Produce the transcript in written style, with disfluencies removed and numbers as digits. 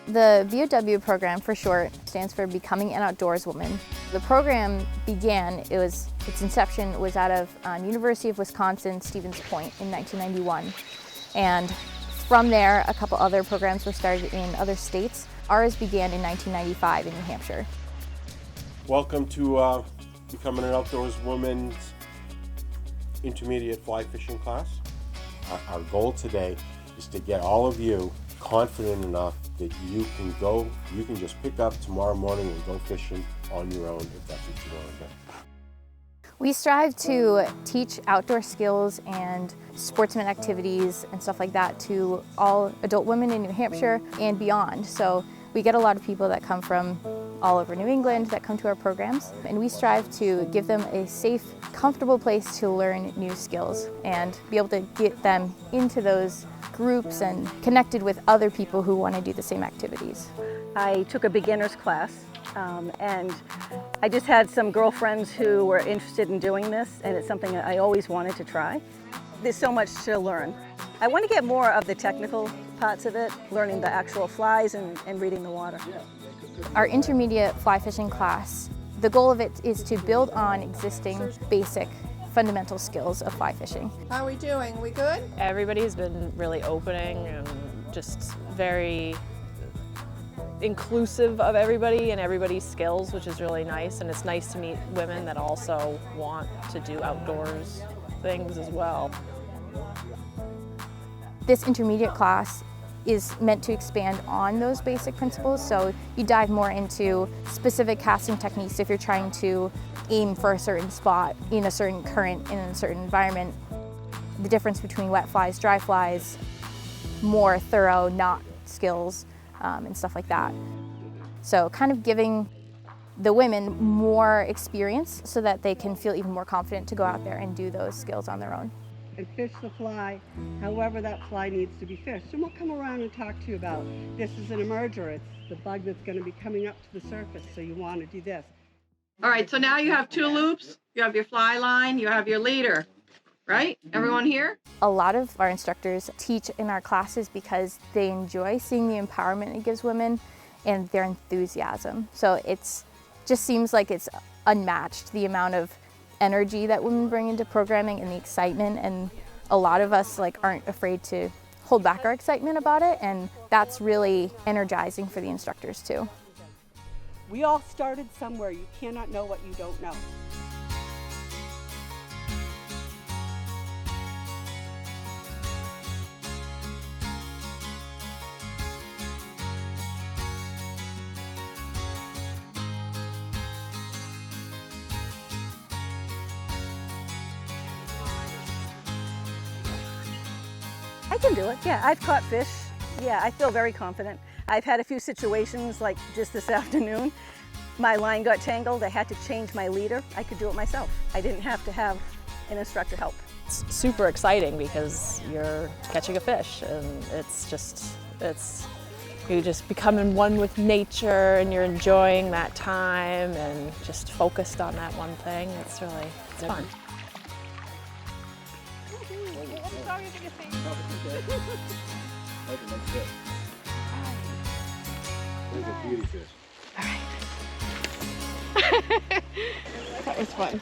The VOW program, for short, stands for Becoming an Outdoors Woman. The program began, its inception was out of University of Wisconsin, Stevens Point in 1991. And from there, a couple other programs were started in other states. Ours began in 1995 in New Hampshire. Welcome to Becoming an Outdoors Woman's intermediate fly fishing class. Our goal today is to get all of you confident enough that you can just pick up tomorrow morning and go fishing on your own if that's what you want to do. We strive to teach outdoor skills and sportsman activities and stuff like that to all adult women in New Hampshire and beyond. So we get a lot of people that come from all over New England that come to our programs, and we strive to give them a safe, comfortable place to learn new skills and be able to get them into those groups and connected with other people who want to do the same activities. I took a beginner's class and I just had some girlfriends who were interested in doing this, and it's something that I always wanted to try. There's so much to learn. I want to get more of the technical parts of it, learning the actual flies and reading the water. Our intermediate fly fishing class, the goal of it is to build on existing basic fundamental skills of fly fishing. How are we doing? We good? Everybody's been really opening and just very inclusive of everybody and everybody's skills, which is really nice. And it's nice to meet women that also want to do outdoors things as well. This intermediate class is meant to expand on those basic principles, so you dive more into specific casting techniques if you're trying to aim for a certain spot in a certain current in a certain environment. The difference between wet flies, dry flies, more thorough knot skills and stuff like that. So kind of giving the women more experience so that they can feel even more confident to go out there and do those skills on their own. And fish the fly however that fly needs to be fished. And we'll come around and talk to you about this is an emerger. It's the bug that's going to be coming up to the surface, so you want to do this. All right, so now you have two loops, you have your fly line, you have your leader, right? Everyone here? A lot of our instructors teach in our classes because they enjoy seeing the empowerment it gives women and their enthusiasm. So it's just seems like it's unmatched, the amount of energy that women bring into programming and the excitement, and a lot of us aren't afraid to hold back our excitement about it, and that's really energizing for the instructors too. We all started somewhere. You cannot know what you don't know. I can do it, yeah. I've caught fish. Yeah, I feel very confident. I've had a few situations like just this afternoon. My line got tangled. I had to change my leader. I could do it myself. I didn't have to have an instructor help. It's super exciting because you're catching a fish and you just becoming one with nature and you're enjoying that time and just focused on that one thing. It's fun. There's a beauty fish. That was fun.